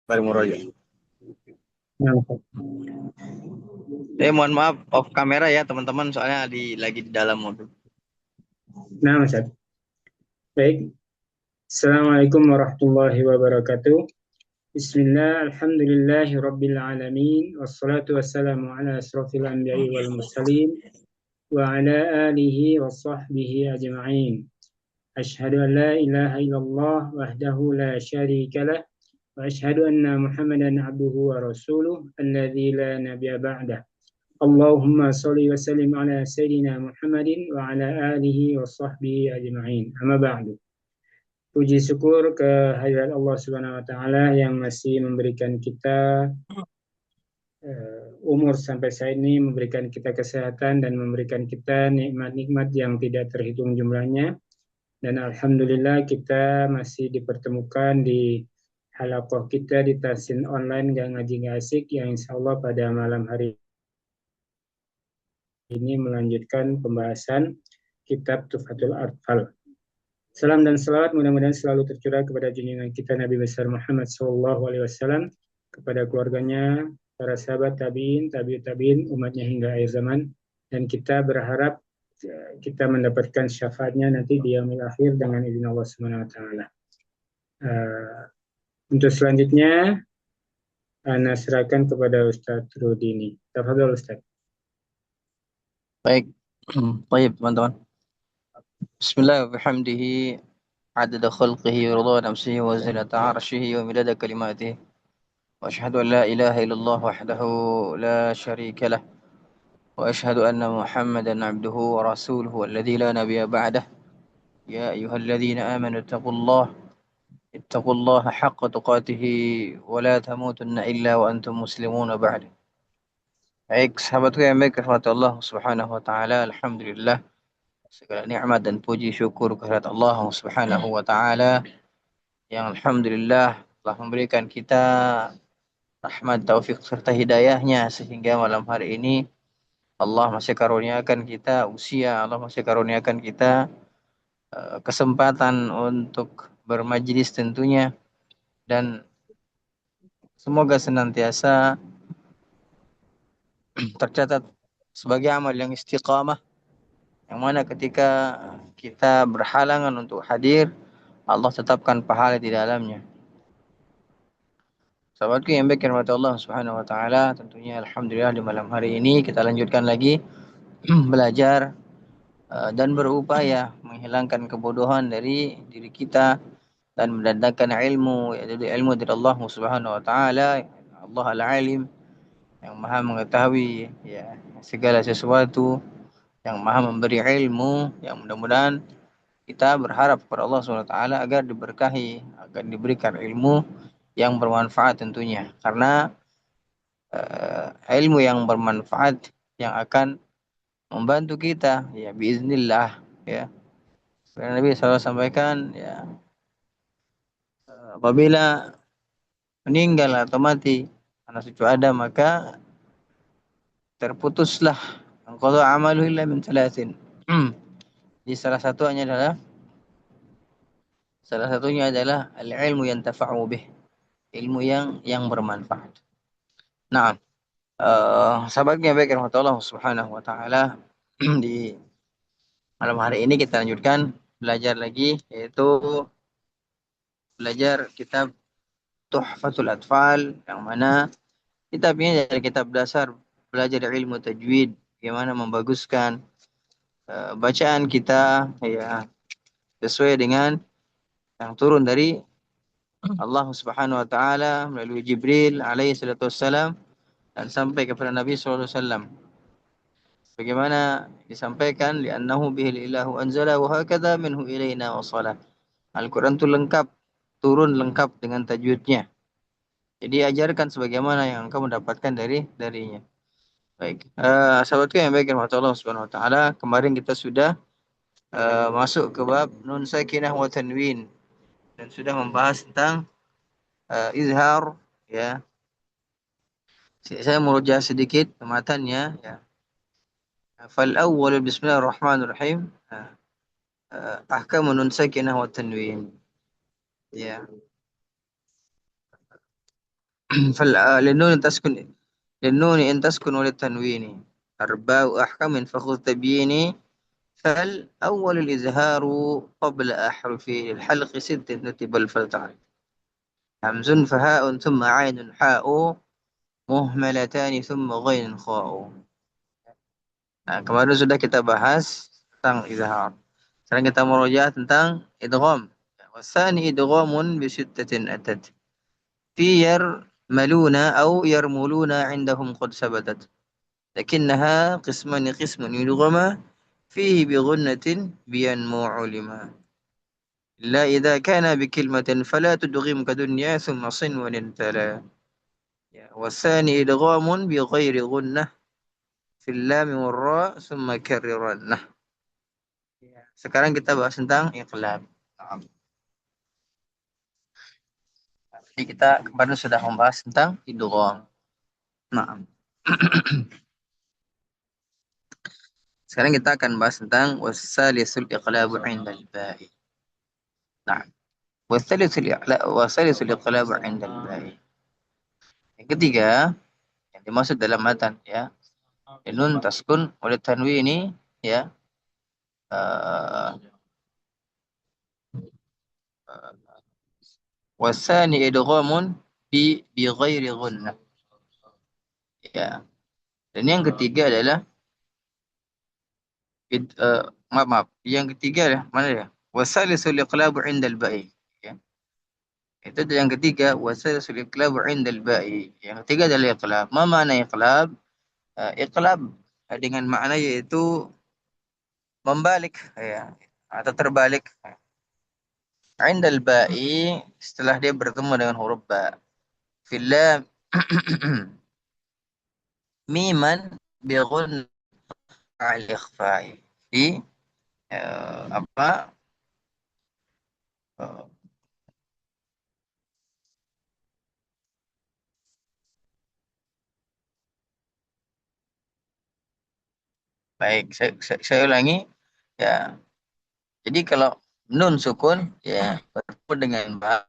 Bari Muroyo. Nah, Ustaz. Mohon maaf off kamera ya teman-teman, soalnya lagi di dalam mobil. Nah, Ustaz. Baik. Assalamualaikum warahmatullahi wabarakatuh. Bismillah, alhamdulillahi rabbil alamin. Wassalatu wassalamu ala asrafil anbiya'i wal mursalin. Wa ala alihi wa sahbihi ajma'in. Ashhadu an la ilaha illallah wahdahu la syarika lah. Wa ashhadu anna Muhammadan abduhu wa rasuluh. Alladzi la nabiyya ba'dah. Allahumma salli wa sallim ala Sayyidina Muhammadin wa ala alihi wa sahbihi ajma'in. Amma ba'du. Puji syukur kehadirat Allah Subhanahu wa taala yang masih memberikan kita umur sampai saat ini, memberikan kita kesehatan dan memberikan kita nikmat-nikmat yang tidak terhitung jumlahnya. Dan alhamdulillah kita masih dipertemukan di halaqah kita di Tasin Online Gak Ngaji Gak Asik yang insya Allah pada malam hari ini melanjutkan pembahasan kitab Tuhfatul Atfal. Salam dan salawat mudah-mudahan selalu tercurah kepada junjungan kita Nabi besar Muhammad SAW, kepada keluarganya, para sahabat tabiin, tabiut tabiin, umatnya hingga akhir zaman, dan kita berharap kita mendapatkan syafaatnya nanti di yaumil akhir dengan izin Allah Subhanahu wa taala. Untuk selanjutnya Ana serahkan kepada Ustadz Rudini. Tafadhol Ustadz. Baik. Baik teman-teman. Bismillah wa bihamdihi adada khalqihi wa ridha nafsihi wa zinata arshihi wa midada kalimatihi. Wa asyhadu an la ilaha illallah wahdahu la syarika lah. Wa asyhadu anna Muhammadan abduhu wa rasuluhu alladzi la nabiyya ba'dah. Ya ayyuhalladzina amanu ittaqullaha haqqa tuqatih wa la tamutunna illa wa antum muslimun ba'da. Baik, sahabatku yang baik, rahmat Allah Subhanahu wa taala. Alhamdulillah, segala nikmat dan puji syukur kehadirat Allah Subhanahu wa taala yang alhamdulillah telah memberikan kita rahmat, taufik serta hidayahnya sehingga malam hari ini Allah masih karuniakan kita usia, Allah masih karuniakan kita kesempatan untuk bermajlis tentunya, dan semoga senantiasa tercatat sebagai amal yang istiqamah, yang mana ketika kita berhalangan untuk hadir, Allah tetapkan pahala di dalamnya. Sahabatku yang baik, rahmat Allah Subhanahu wa taala, tentunya alhamdulillah di malam hari ini kita lanjutkan lagi belajar dan berupaya menghilangkan kebodohan dari diri kita dan mendatangkan ilmu, yaitu ilmu dari Allah Subhanahu wa taala. Allah Al-Alim, yang Maha mengetahui ya segala sesuatu, yang Maha memberi ilmu, yang mudah-mudahan kita berharap kepada Allah Subhanahu wa taala agar diberkahi, agar diberikan ilmu yang bermanfaat tentunya, karena ilmu yang bermanfaat yang akan membantu kita ya biiznillah ya. Karena Nabi SAW sampaikan ya, apabila meninggal atau mati anak cucu Adam, maka terputuslah qada amalu illa min thalathin. Jadi salah satunya adalah al-ilmu yang tafa'u bih, ilmu yang bermanfaat. Nah, sahabatnya baik rahmatullah subhanahu wa ta'ala, di malam hari ini kita lanjutkan belajar lagi, yaitu belajar kitab Tuhfatul Atfal, yang mana kitabnya dari kitab dasar belajar ilmu tajwid, bagaimana membaguskan bacaan kita ya sesuai dengan yang turun dari Allah Subhanahu wa taala melalui Jibril alaihi salatu wassalam dan sampai kepada Nabi sallallahu alaihi wasallam. Bagaimana disampaikan, li'annahu bihil ilahu anzala wa hakadha minhu ilaina wasalah. Al-Quran itu lengkap, turun lengkap dengan tajwidnya. Jadi ajarkan sebagaimana yang engkau mendapatkan darinya. Baik, sahabatku yang baik, rahmatullah subhanahu wa ta'ala, kemarin kita sudah masuk ke bab nun sakinah wa tanwin dan sudah membahas tentang izhar ya. Saya merujak sedikit matannya ya. Fal awwal bismillahirrahmanirrahim. Ahkamu nun sakinah wa tanwin. Ya. للنون تسكن، للنون إن تسكن وللتنوين أرباع أحكام فخذ تبييني. فالأول الإزهار قبل أحرف الحلق ست نتب الفلتعرف. همز فهاء ثم عين حاء مهملتان ثم غين خاء. Nah, kemarin sudah kita bahas tentang izhar. Sekarang kita merujuk tentang idgham. Wasani idghamun bisittatin atat. في يرملون أو يرملون عندهم قد ثبتت، لكنها قسمان قسم يدغم فيه بغنة بينمو علما. إلا إذا كان بكلمة فلا تدغم كدنيا ثم صن وننتلا. والثاني إدغام بغير غنة في اللام والراء ثم كررنه. Sekarang kita bahas tentang iqlab. Jadi kita kemarin sudah membahas tentang idgham. Nah, sekarang kita akan bahas tentang wasalisul iqlabu 'inda al-ba'i. Nah, wasalisul iqlabu 'inda al-ba'i. Yang ketiga, yang dimaksud dalam matan ya, nun taskun oleh tanwini ya, uh, wasani idghamun bi ghairi ghunnah. Ya. Dan yang ketiga adalah maaf, yang ketiga adalah mana ya? Wasalisul iqlabu 'inda al-ba'i. Ya. Itu yang ketiga, wasalisul iqlabu 'inda al-ba'i. Yang ketiga adalah iqlab. Ma makna iqlab? Iqlab dengan makna yaitu membalik ya, atau terbalik. 'Inda al-ba'i setelah dia bertemu dengan huruf ba. Fil lam miman bi ghun al-ikhfa'i. Di apa? Uh, Baik, saya ulangi ya. Jadi kalau nun sukun ya bertemu dengan ba,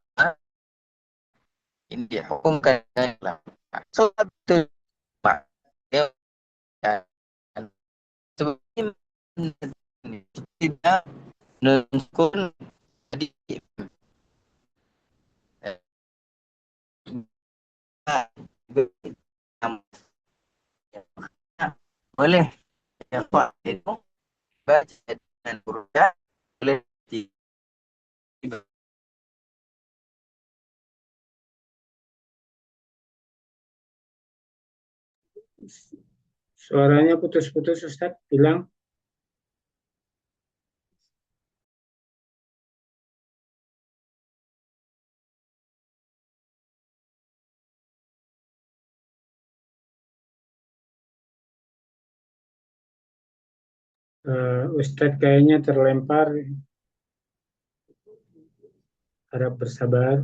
ini dihukumkan dengan so betul ba. Ya, dan sebenarnya tidak nun sukun jadi boleh ya Pak itu baca dengan huruf ya boleh Suaranya putus-putus Ustaz, bilang. Ustadz kayaknya terlempar, harap bersabar.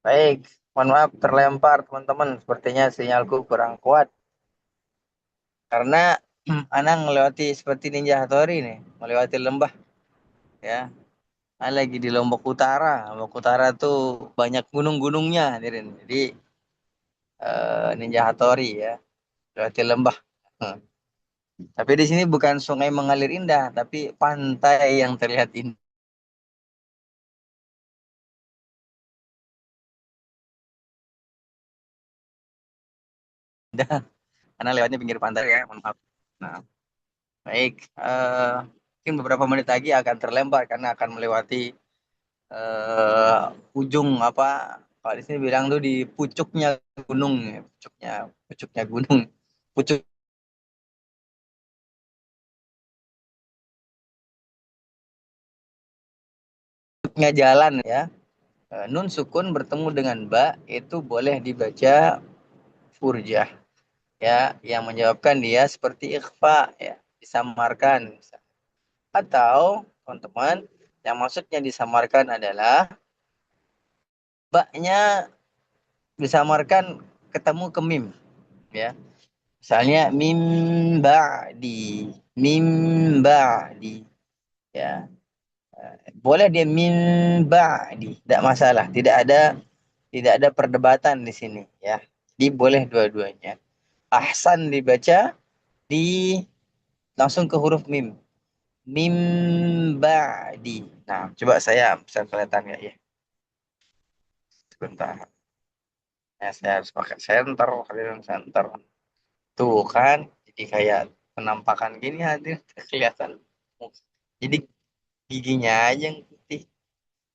baik. Mohon maaf terlempar teman-teman, sepertinya sinyalku kurang kuat karena Anang melewati seperti Ninja Hattori nih, melewati lembah ya. Lagi di Lombok Utara. Lombok Utara tuh banyak gunung-gunungnya, hadirin. Jadi Ninja Hattori ya, lewati lembah. Tapi di sini bukan sungai mengalir indah, tapi pantai yang terlihat indah. Karena lewatnya pinggir pantai ya, mohon maaf. Nah, baik. Mungkin beberapa menit lagi akan terlempar karena akan melewati ujung apa? Kalau di sini bilang tuh di pucuknya gunung, ya. Pucuknya gunung, pucuknya jalan ya. Nun sukun bertemu dengan ba itu boleh dibaca furjah ya, yang menyebabkan dia seperti ikhfa ya, disamarkan. Atau teman-teman yang maksudnya disamarkan adalah baknya disamarkan ketemu ke mim, ya. Misalnya mim ba'di, mim ba'di, ya. Boleh dia mim ba'di, tidak masalah. Tidak ada perdebatan di sini, ya. Jadi boleh dua-duanya. Ahsan dibaca di langsung ke huruf mim. Mim ba'di. Nah, coba saya bisa kelihatan nggak ya? Sebentar. Ya, saya harus pakai center, kalian center. Tuh kan, jadi kayak penampakan gini hadir kelihatan. Jadi giginya aja yang putih.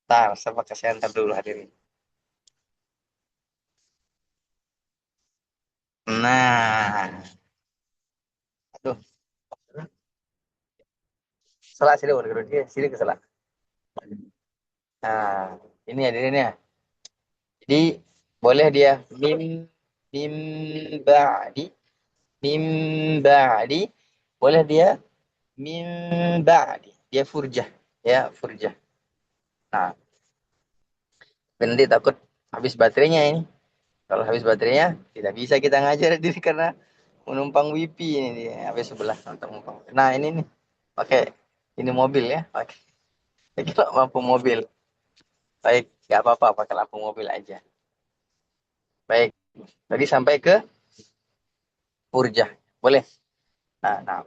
Ntar, saya pakai center dulu hadirin. Nah, aduh, salah sini, sini ke salah. Nah, ini hadirin ya. Jadi boleh dia mim ba'di, mim ba'di. Boleh dia mim ba'di. Dia furjah, ya furjah. Nah, nanti takut habis baterainya ini. Kalau habis baterainya tidak bisa kita ngajar diri karena menumpang wifi ini dia HP sebelah untuk numpang. Nah, ini nih pakai ini mobil ya, pakai lampu mobil. Baik, nggak apa-apa pakai lampu mobil aja. Baik, tadi sampai ke furjah. Boleh. Nah,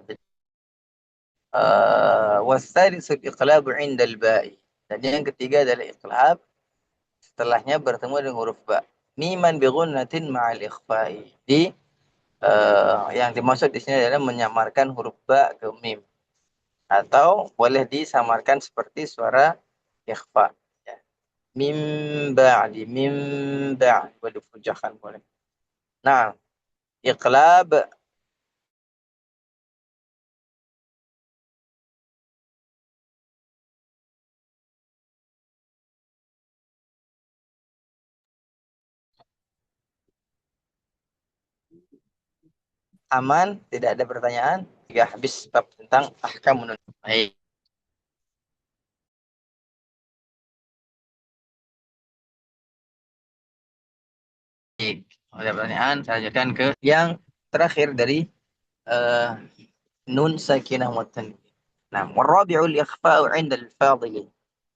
wasalisul iqlab 'inda al-ba'i. Dan yang ketiga adalah iqlab setelahnya bertemu dengan huruf ba. Miman bi ghunnatin ma'al ikhfa'i. Yang dimaksud di sini adalah menyamarkan huruf ba ke mim atau boleh disamarkan seperti suara ikhfa, ya. Mim ba'di, mim ba'di, boleh difujahkan boleh. Nah, iqlab aman, tidak ada pertanyaan. Jika habis bab tentang ahkamun. Baik. Ada pertanyaan, saya lanjutkan ke yang terakhir dari uh, nun sakinah mutan. Nah, warabi'ul ikhfa'u 'inda al-fadili.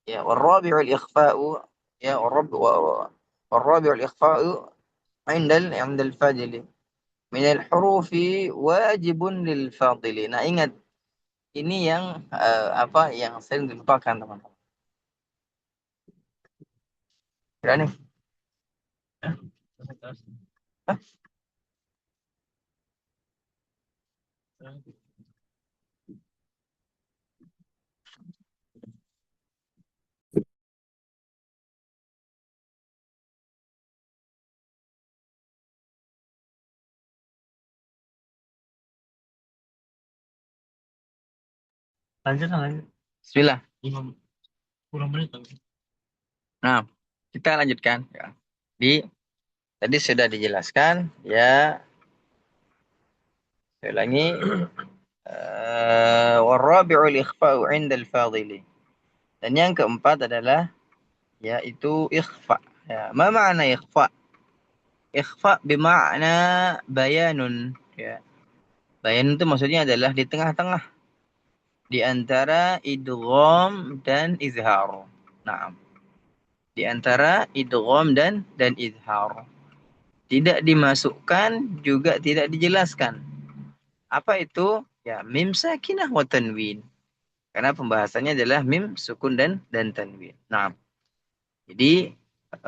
Ya, warabi'ul ikhfa'u ya warabi'ul ikhfa'u 'inda al-fadili. Min al-hurufi wajibun lil fadili. Nah, ingat ini yang apa yang sering dilupakan teman-teman. Kira nih. Hah? Lanjut, lanjut. Bismillah. 50 menit. Nah, kita lanjutkan ya. Tadi sudah dijelaskan ya, saya ulangi. Warabi'ul ikhfa'u 'inda al-fadili. Dan yang keempat adalah yaitu ikhfa. Ya, ma makna ikhfa? Ikhfa bermakna bayanun, ya. Bayan itu maksudnya adalah di tengah-tengah di antara idgham dan izhar. Nah, di antara idgham dan izhar. Tidak dimasukkan juga tidak dijelaskan. Apa itu? Ya, mim sakinah wa tanwin. Karena pembahasannya adalah mim sukun dan tanwin. Nah, jadi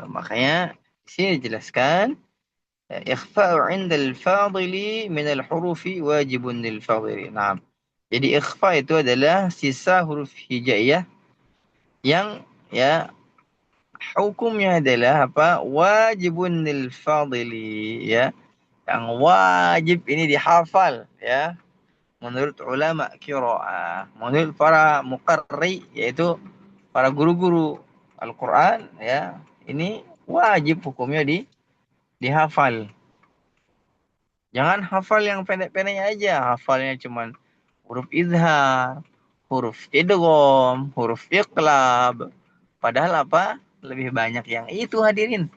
makanya di sini dijelaskan ikhfa'u 'inda al-fadili min al-hurufi wajibun lil fadili. Nah, jadi ikhfa itu adalah sisa huruf hijaiyah yang ya hukumnya adalah apa? Wajibun lil fadili, ya. Yang wajib ini dihafal, ya. Menurut ulama qiraah, menurut para muqarri yaitu para guru-guru Al-Qur'an, ya. Ini wajib hukumnya dihafal. Jangan hafal yang pendek-pendeknya aja, hafalnya cuman huruf izhar, huruf idgham, huruf iqlab. Padahal apa? Lebih banyak yang itu hadirin.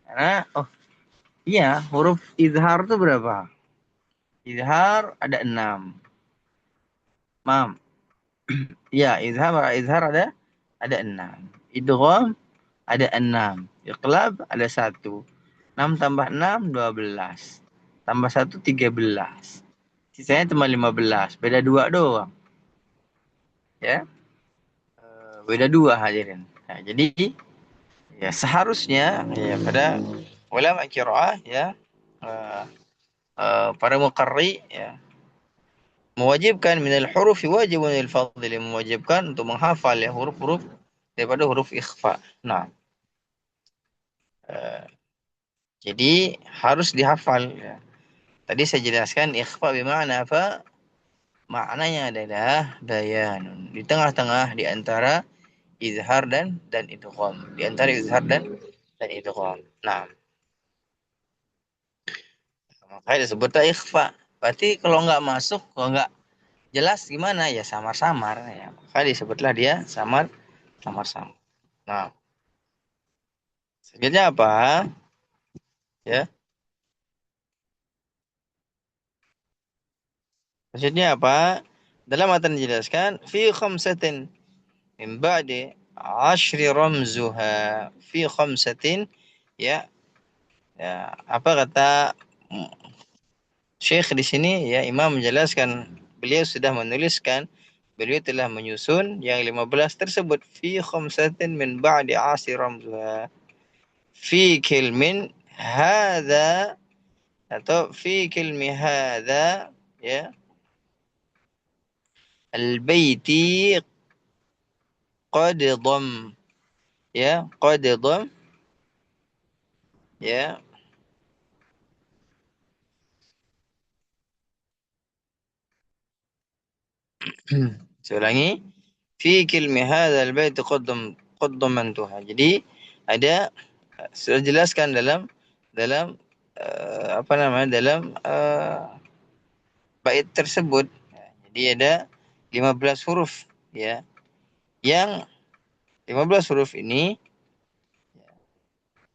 Karena iya, huruf izhar itu berapa? Izhar ada 6. Mam. Iya, izhar ada 6. Idgham ada 6. Iqlab ada 1. 6 tambah 6 12. Tambah 1 13. Sisanya cuma 15. Beda 2 doang. Ya. Beda 2 hadirin. Nah, jadi ya seharusnya ya pada ulama qiraah ya uh, para muqarri ya mewajibkan minal huruf wajibun lil fadil, mewajibkan untuk menghafal ya huruf-huruf daripada huruf ikhfa. Nah, uh, jadi harus dihafal ya. Tadi saya jelaskan ikhfa bermakna apa? Maknanya adalah bayan di tengah-tengah di antara izhar dan idgham. Di antara izhar dan idgham. Nah, makanya disebutnya ikhfa. Berarti kalau nggak masuk, kalau nggak jelas gimana ya samar-samar ya. Maka disebutlah dia samar-samar. Nah, selanjutnya apa? Ya, maksudnya apa? Dalam matan dijelaskan fi khamsatin min ba'di ashri ramzuha fi khamsatin ya. Ya, apa kata Syekh di sini ya Imam menjelaskan beliau sudah menuliskan beliau telah menyusun yang 15 tersebut fi khamsatin min ba'di ashri ramzuha fi kilmin hadza atau fi kilmi hadza ya al-baiti qad dham ya qad dham ya saya ulangi fi kilmi hadza al-bait qaddamantuha. Jadi ada sudah jelaskan dalam apa namanya dalam bait tersebut. Jadi ada 15 huruf ya. Yang 15 huruf ini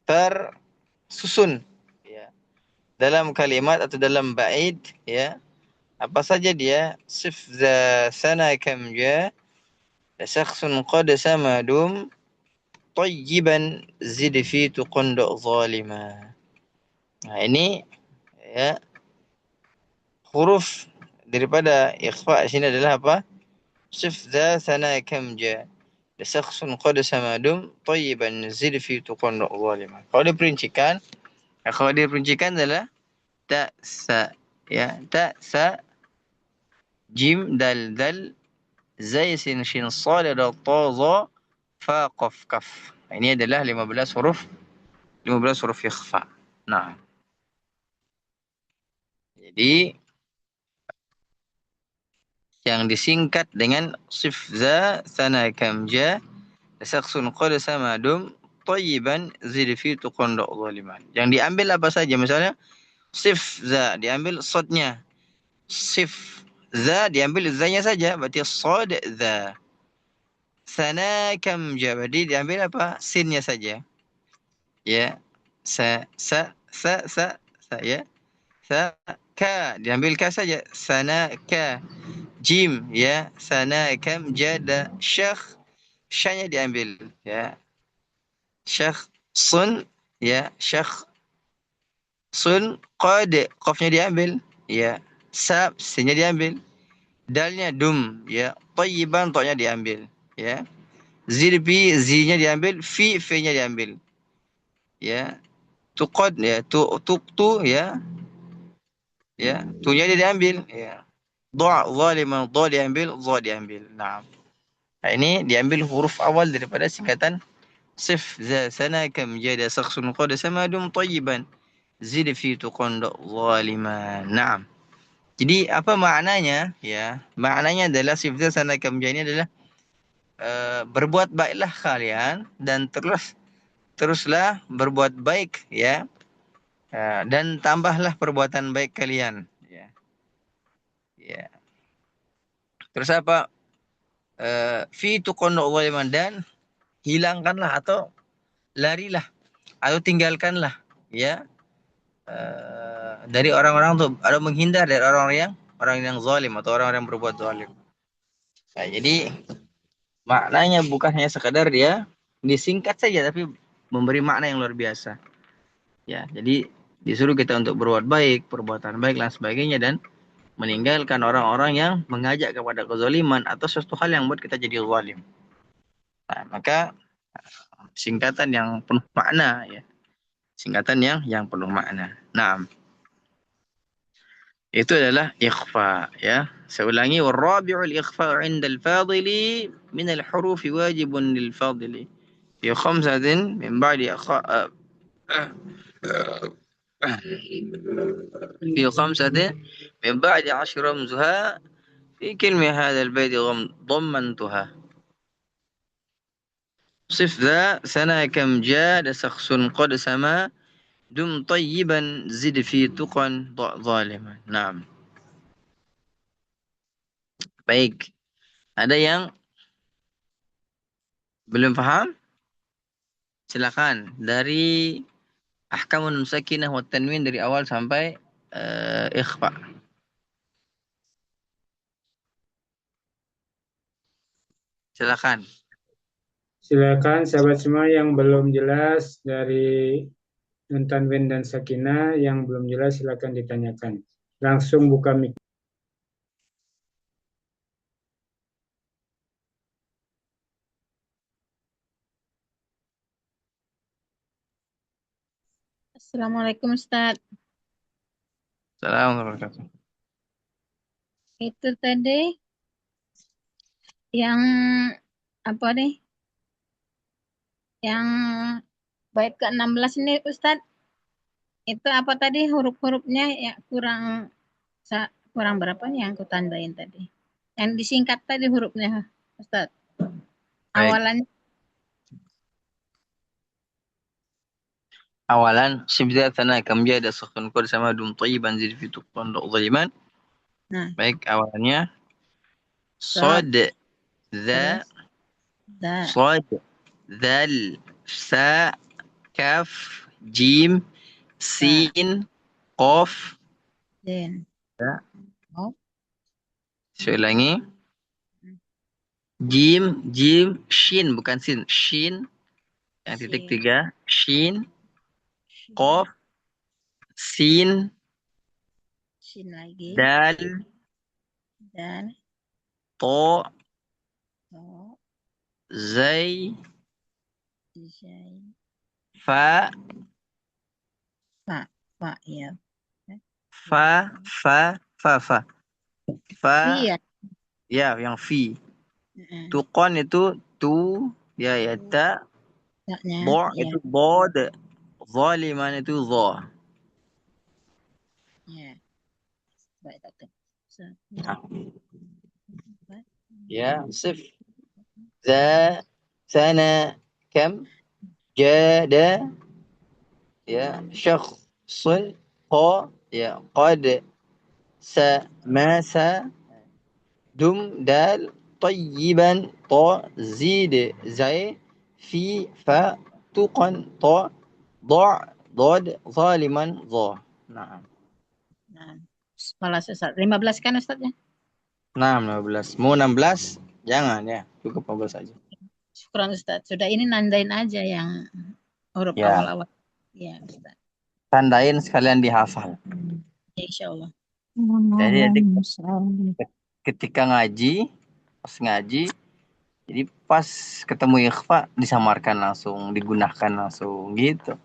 tersusun ya dalam kalimat atau dalam bait ya. Apa saja dia? Sif za sana kam ja syakhsun qad samadum tayyiban zid fi tuqanda zalima. Nah, ini ya huruf daripada ikhfa sini adalah apa? Sif za sana kam ja syakhsun qad samadum tayyiban zid fi tuqanda zalima. Kalau diperincikan adalah ta sa ya ta sa jim dal dal zai sin shin sad dal ta za fa qaf kaf. Ini adalah 15 huruf ikhfa. Nah, jadi yang disingkat dengan sifza sana kamja saksun qad samadum tayyiban zid fi tuqanda zaliman. Yang diambil apa saja misalnya sifza diambil sodnya, sif za diambil zanya saja berarti sad za. Sana kamja berarti diambil apa? Sinnya saja. Ya. Sa ya. Sa ka diambil ka saja. Sana ka. Jim ya. Sana kam jada syakh syanya diambil ya. Syakh sun ya. Syakh sun qad qafnya diambil ya. Sa sinnya diambil. Dalnya dum ya. Tayyiban ta-nya diambil ya. Zirbi z-nya diambil, f-nya diambil. Ya. Tuqad ya, tu ya. Ya, tu-nya dia diambil ya. Dha zaliman dha diambil, dha diambil. Nah. Nah, ini diambil huruf awal daripada singkatan sif za sana kam jada sakhsun qad samadum tayyiban zid fi tuqanda zaliman. Naam. Jadi apa maknanya? Ya, maknanya adalah sif za sana kam jada ini adalah berbuat baiklah kalian dan teruslah berbuat baik ya. Dan tambahlah perbuatan baik kalian ya. Ya. Terus apa? fi tuqan zaliman, dan hilangkanlah atau larilah atau tinggalkanlah ya dari orang-orang tuh, atau menghindar dari orang yang zalim atau orang yang berbuat zalim. Nah, jadi maknanya bukan hanya sekadar dia disingkat saja, tapi memberi makna yang luar biasa. Ya, jadi disuruh kita untuk berbuat baik, perbuatan baik dan sebagainya, dan meninggalkan orang-orang yang mengajak kepada kezaliman atau sesuatu hal yang buat kita jadi zalim. Nah, maka singkatan yang penuh makna ya. Singkatan yang penuh makna. Nah, itu adalah ikhfa ya. Saya ulangi, warabi'ul ikhfa 'inda al-fadili min al-huruf wajibun lil fadili fi khamsatin min ba'di في خمسة من بعد 10 رمزها في كلمة هذا البيت ضمنتها. صف ذا سنة كم جاد شخص قد سما دم طيبا زد في تقى ضع ظالما. Nah, baik. Ada yang belum paham? Silakan. Dari ahkamun sakinah wa tanwin dari awal sampai ikhfa. Silakan. Silakan sahabat semua yang belum jelas dari Nun Tanwin dan Sakinah, yang belum jelas silakan ditanyakan. Langsung buka mic. Assalamualaikum Ustaz. Assalamualaikum. Itu tadi yang apa nih? Yang bait ke-16 ini Ustaz. Itu apa tadi huruf-hurufnya ya kurang berapa nih yang aku tandain tadi? Yang disingkat tadi hurufnya Ustaz. Baik. Awalannya Awalan sibdatana kam jada sakhun qad sama dum tayyiban zid fi tuqan zaliman. nah, Baik, awalannya Sad, صاد ذا terus Da, صاد ذل ثاء كاف جيم Sa, سين قاف. Din. Ya. Oh, Saya ulangi, jim jim shin bukan sin, shin yang titik Shin, 3, shin Shin, qaf sin Shin lagi, dal dan to To, zai Jai, fa Fa, Fa ya. fa fa fa fa fa Iya. ya yang fi. Heeh. Tuqan itu tu ya ya ta. Taknya Bo ya, itu bod. Zaliman itu dha. ya. Baik, tak. Satu, empat, Ya, sif. Za sana kam jada ya syakhsun qa ya qad sa masa dum dal طيبا طا زيد زي في فا tuqan طا ضع ضاد ظالما ظا. Nah, nah, malah sesat. 15 kan Ustaz ya? 15. Mau 16? Jangan ya, cukup 15 saja. Syukran Ustaz. Sudah ini nandain aja yang huruf Ya, awal-awal. Ya Ustaz. tandain sekalian dihafal. Ya, insya Allah. Jadi ketika ngaji, pas ngaji, jadi pas ketemu ikhfa disamarkan langsung, digunakan langsung gitu.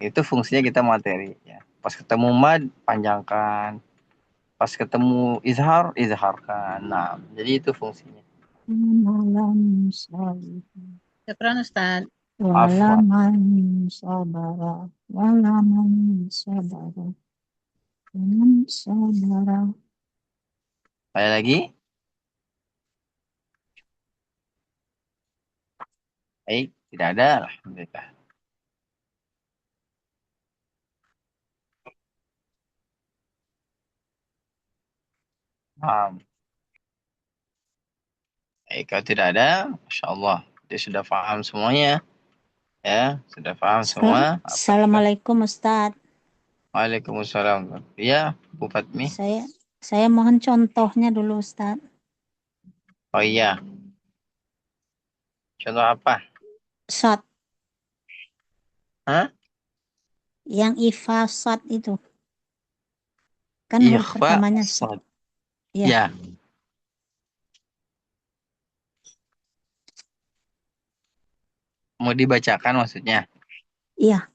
Itu fungsinya kita materi ya. Pas ketemu mad panjangkan, pas ketemu izhar izharkan. Nah, jadi itu fungsinya. Syukran Ustaz. Afwan. Walaman sabara, walaman sabara, walaman sabara. Ada lagi? Baik, tidak ada. Alhamdulillah. Nah, Kalau tidak ada, Masya Allah, dia sudah paham semuanya. Ya, sudah paham semua. Assalamualaikum Ustadz. Waalaikumsalam. Ya, Bu Fatmi. Saya mohon contohnya dulu Ustadz. Oh iya. Contoh apa? Shot. Hah? Yang ifa shot itu. Kan huruf Ikhfa pertamanya shad. Iya. Ya. Mau dibacakan maksudnya? Iya.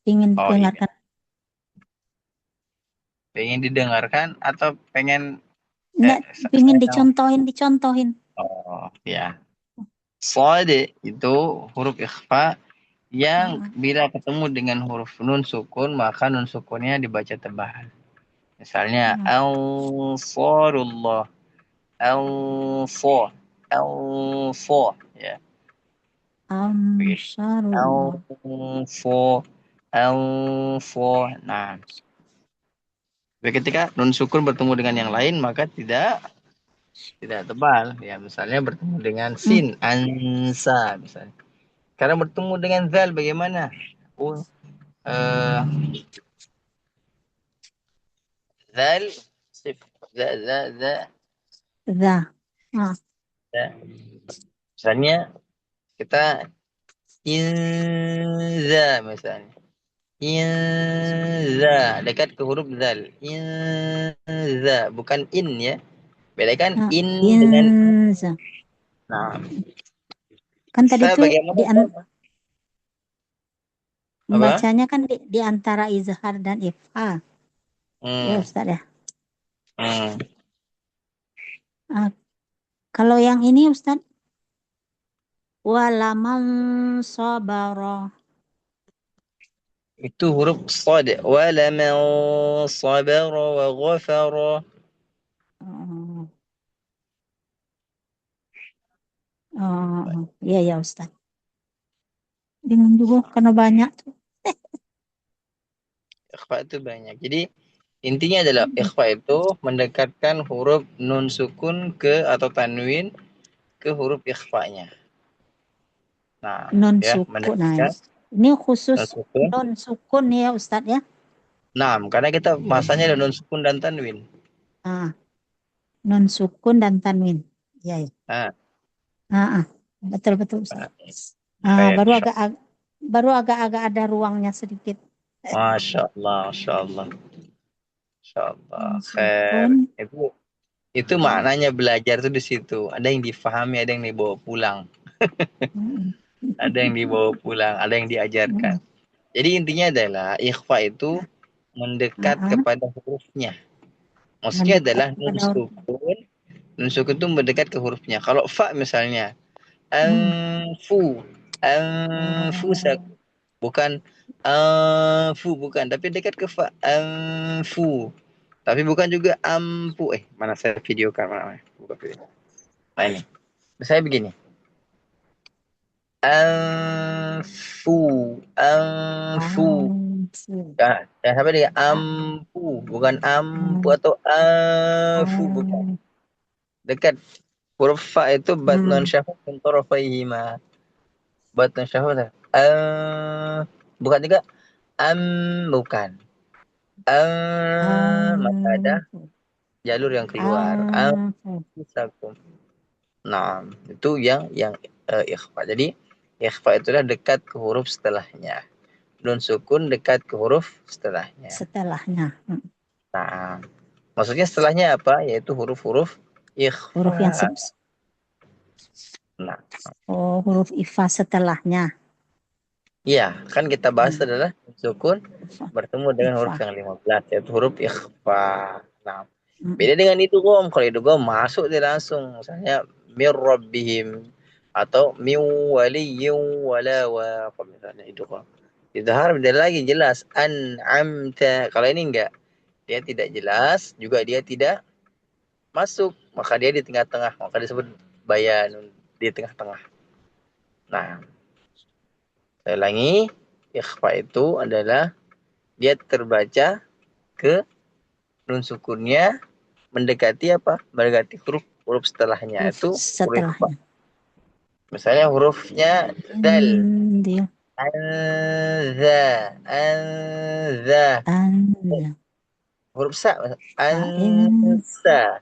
Ingin Oh iya. dengarkan. Pengen didengarkan atau pengen Enggak, ingin dicontohin. Oh ya. Shad itu huruf ikhfa yang bila ketemu dengan huruf nun sukun maka nun sukunnya dibaca tebal. Misalnya ansarullah, ansar, ansar ya. Ansarullah. Ansar. Nah, ketika nun sukun bertemu dengan yang lain maka tidak tebal ya. Misalnya bertemu dengan sin, ansa misalnya. Karena bertemu dengan zal bagaimana? Zal, sif, za. Za. Misalnya kita inza misalnya. Inza dekat ke huruf zal. Inza bukan in ya. Bedakan in dengan Inza. nah. Kan tadi itu bacanya kan di antara izhar dan ifha. Ya Ustaz ya. Kalau yang ini Ustaz, walaman sabara. Itu huruf shad. Walaman sabara wa ghafara. Iya ya Ustaz. Bingung juga karena banyak tuh. Ikhfa itu banyak. Jadi intinya adalah ikhfa itu mendekatkan huruf nun sukun ke atau tanwin ke huruf ikhfa-nya. Nah, Non ya, sukun. Nah, ini khusus non sukun ya Ustaz ya. Nah, karena kita masanya ada non sukun dan tanwin. Non sukun dan tanwin. Iya ya. Betul Ustaz. Baru agak ada ruangnya sedikit. Masya Allah. Khair. Itu maknanya belajar tuh di situ. Ada yang difahami, ada yang dibawa pulang. Ada yang dibawa pulang, ada yang diajarkan. Jadi intinya adalah ikhfa itu mendekat kepada hurufnya. Maksudnya adalah nun sukun itu mendekat ke hurufnya. Kalau fa misalnya, anfusak bukan bukan, tapi dekat ke fa tapi bukan juga ampu. Mana saya videokan mana? Buka video. Nah ini. Saya begini. Anfu. Ya, sampai dengan ampu, bukan ampu atau bukan. Dekat huruf fa itu batnun syahud min tarafaihima. Batnun syahud. Bukan juga bukan. Maka ada jalur yang keluar. Nah, itu yang ikhfa. Jadi ikhfa itulah dekat ke huruf setelahnya. Nun sukun dekat ke huruf setelahnya. Nah, maksudnya setelahnya apa? Yaitu huruf-huruf ikhfa. Huruf yang huruf ikhfa setelahnya. Iya, kan kita bahas adalah sukun bertemu dengan huruf yang 15, yaitu huruf ikhfa. Nah, beda dengan itu Gom. Kalau itu Gom masuk dia langsung. Misalnya mir rabbihim atau min waliyyin wala wa misalnya itu Gom. Izhar beda lagi jelas an'amta. Kalau ini enggak. Dia tidak jelas, juga dia tidak masuk, maka dia di tengah-tengah, maka disebut bayan di tengah-tengah. Nah, saya ulangi, ikhfa itu adalah dia terbaca ke nun sukunnya mendekati apa? Mendekati huruf huruf setelahnya Huruf itu huruf ikhfa. setelahnya. Misalnya hurufnya dal. Dia. Anza. Anza. Anza. Huruf sa. Ain. Ansa.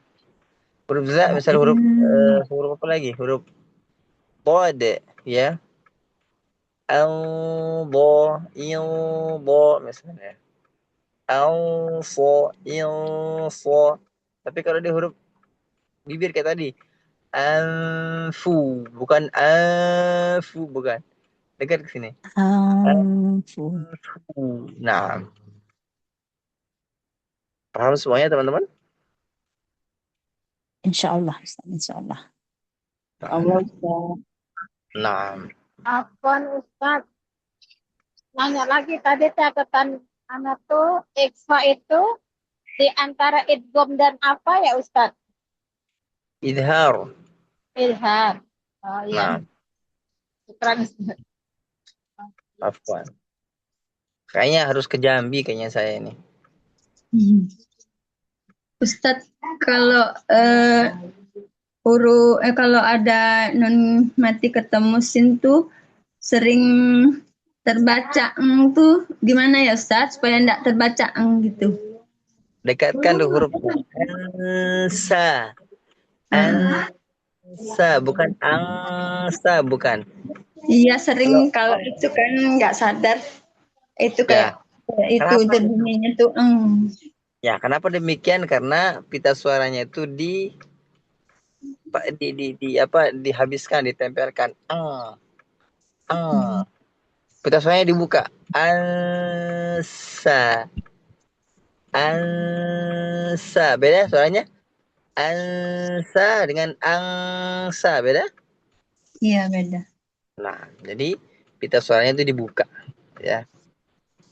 Huruf za, misal huruf Ain. huruf apa lagi? Huruf bod, ya. Albo, ilbo, misalnya. Alfo, ilfo. Tapi kalau di huruf bibir kayak tadi, anfu, bukan afu, bukan. Dekat ke sini. Anfu. Nah, paham semuanya teman-teman? Insyaallah, Ustaz. Insyaallah. Allah Ustaz. Nah, Afwan Ustaz, nanya lagi tadi catatan anak tuh ikhfa itu di antara idgham dan apa ya Ustaz? idhar. Ilham. Oh iya, Nah, syukran Ustaz. afwan. Kayaknya harus ke Jambi kayaknya saya ini. Ustadz, kalau kalau ada nun mati ketemu sin tuh sering terbaca tuh gimana ya Ustadz supaya enggak terbaca gitu. Dekatkan tuh huruf ansa. Ansa, bukan angsa, bukan. Iya sering kalau itu kan nggak sadar itu Ya, kayak itu kenapa? bunyinya tuh Ya, kenapa demikian? Karena pita suaranya itu dihabiskan, ditempelkan. Pita suaranya dibuka. Ansa. Ansa. Beda suaranya? Ansa dengan angsa. Beda? Iya beda. Nah, jadi pita suaranya itu dibuka. Ya.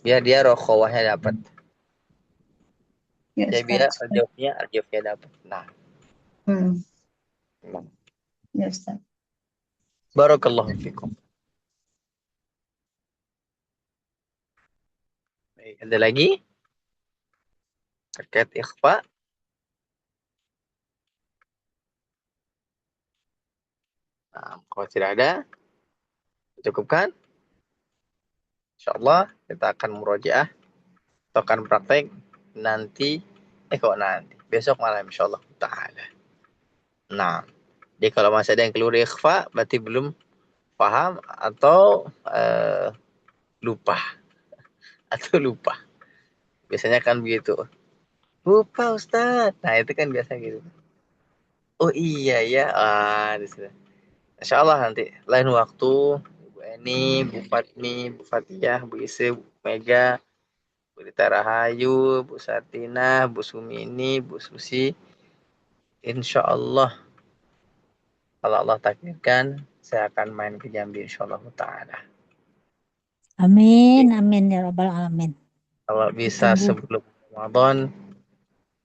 Biar dia rokhawahnya dapat. Ya Ya, biar Ustadz. aljofnya dapat. Nah. Ya Ustadz. Barakallahu fikum. Baik, ada lagi? Terkait ikhfa. Nah, kalau tidak ada, cukupkan. InsyaAllah kita akan murojaah atau akan praktek nanti. Besok malam insyaAllah ta'ala. Nah, jadi kalau masih ada yang keluar ikhfa, berarti belum paham atau lupa. Atau lupa. Biasanya kan begitu. Lupa Ustaz. Nah, itu kan biasa gitu. Oh iya ya. InsyaAllah nanti lain waktu Bu Eni, Bu Fatmi, Bu Fatihah, Bu Ise, Bu Mega, Bu Rita Rahayu, Bu Sartina, Bu Sumini, Bu Susi. InsyaAllah kalau Allah takdirkan saya akan main ke Jambi insyaallah ta'ala. Amin, amin ya rabbal alamin. Kalau bisa Ditunggu. sebelum Ramadan,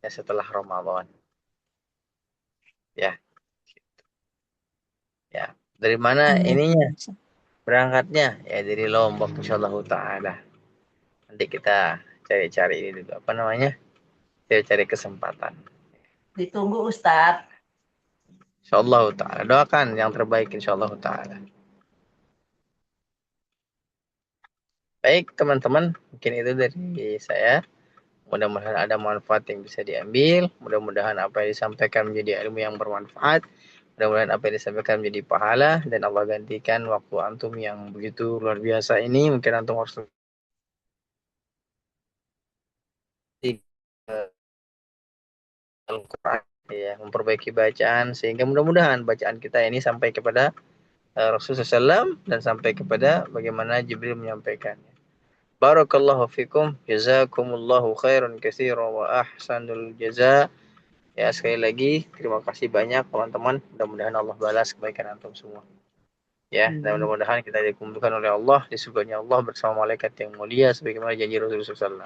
ya setelah Ramadan. Ya. Ya. Dari mana Amin. ininya? Berangkatnya ya dari Lombok insyaallah ta'ala. Nanti kita cari-cari ini dulu apa namanya? Cari-cari kesempatan. Ditunggu Ustadz. InsyaAllah ta'ala. Doakan yang terbaik insyaallah ta'ala. Baik teman-teman, mungkin itu dari saya. Mudah-mudahan ada manfaat yang bisa diambil. Mudah-mudahan apa yang disampaikan menjadi ilmu yang bermanfaat. Mudah-mudahan apa yang disampaikan menjadi pahala. Dan Allah gantikan waktu antum yang begitu luar biasa ini. Mungkin antum harus Al-Quran, ya, memperbaiki bacaan. Sehingga mudah-mudahan bacaan kita ini sampai kepada Rasulullah SAW dan sampai kepada bagaimana Jibril menyampaikannya. Barakallahu fikum, jazakumullahu khairan katsiran wa ahsanul jaza. Ya, sekali lagi terima kasih banyak teman-teman. Mudah-mudahan Allah balas kebaikan antum semua. Ya, dan mudah-mudahan kita dikumpulkan oleh Allah di surganya Allah bersama malaikat yang mulia sebagaimana janji Rasulullah SAW.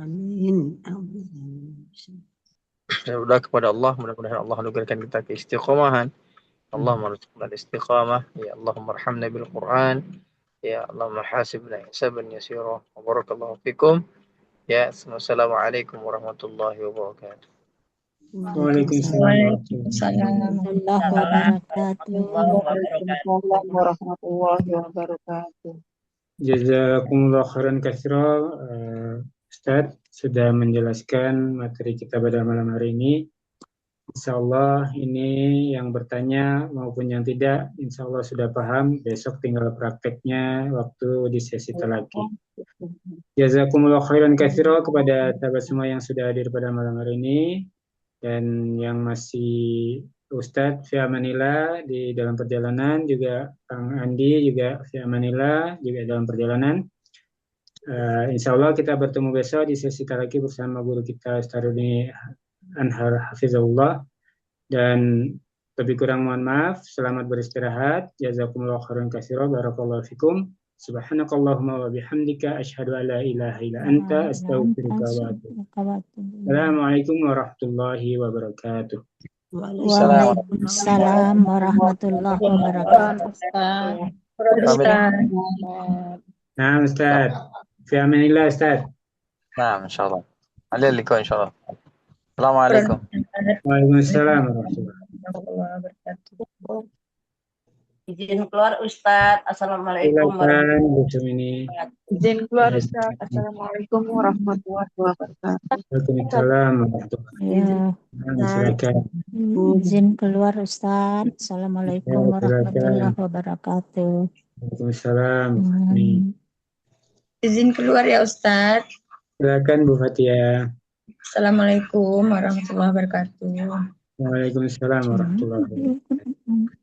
Amin. Dan berdoa kepada Allah, mudah-mudahan Allah anugerahkan kita keistiqomahan. Allahumma rzuqna istiqamah, ya Allahumma arhamna bil Quran. Ya Allah hasibna hisaban yasira. Wa barakallahu fikum. Ya, assalamualaikum warahmatullahi wabarakatuh. Waalaikumsalam. warahmatullahi wabarakatuh. Waalaikumsalam warahmatullahi wabarakatuh. Jazakumullah khairan katsira, Ustadz sudah menjelaskan materi kita pada malam hari ini. Insya Allah ini yang bertanya maupun yang tidak, insya Allah sudah paham. Besok tinggal prakteknya waktu di sesi talaki. Jazakumullah khairan katsira kepada sahabat semua yang sudah hadir pada malam hari ini dan yang masih Ustadz via Manila di dalam perjalanan, juga Kang Andi juga via Manila juga dalam perjalanan. Insya Allah kita bertemu besok di sesi talaki bersama guru kita Ustadz Rudi Anhar Hafizahullah, dan lebih kurang mohon maaf. Selamat beristirahat. Jazakumullah khairan katsira. Barakallahu fikum. Subhanakallahumma wa bihamdika asyhadu an la ilaha illa anta astaghfiruka wa atubu. Assalamualaikum warahmatullahi wabarakatuh. Waalaikumsalam warahmatullahi wabarakatuh. Nah, Ustaz. Fi amanillah, Ustaz. Nah, insyaallah. Alaikum insyaallah. Assalamualaikum. Waalaikumsalam warahmatullahi wabarakatuh. Izin keluar Ustadz. Assalamualaikum warahmatullahi wabarakatuh. Izin keluar Ustaz. Assalamualaikum warahmatullahi wabarakatuh. Waalaikumsalam warahmatullahi wabarakatuh. Izin keluar Ustaz. Assalamualaikum warahmatullahi wabarakatuh. Waalaikumsalam. Izin keluar ya Ustaz. Silakan Bu Fatia. Assalamualaikum warahmatullahi wabarakatuh. Waalaikumsalam warahmatullahi wabarakatuh.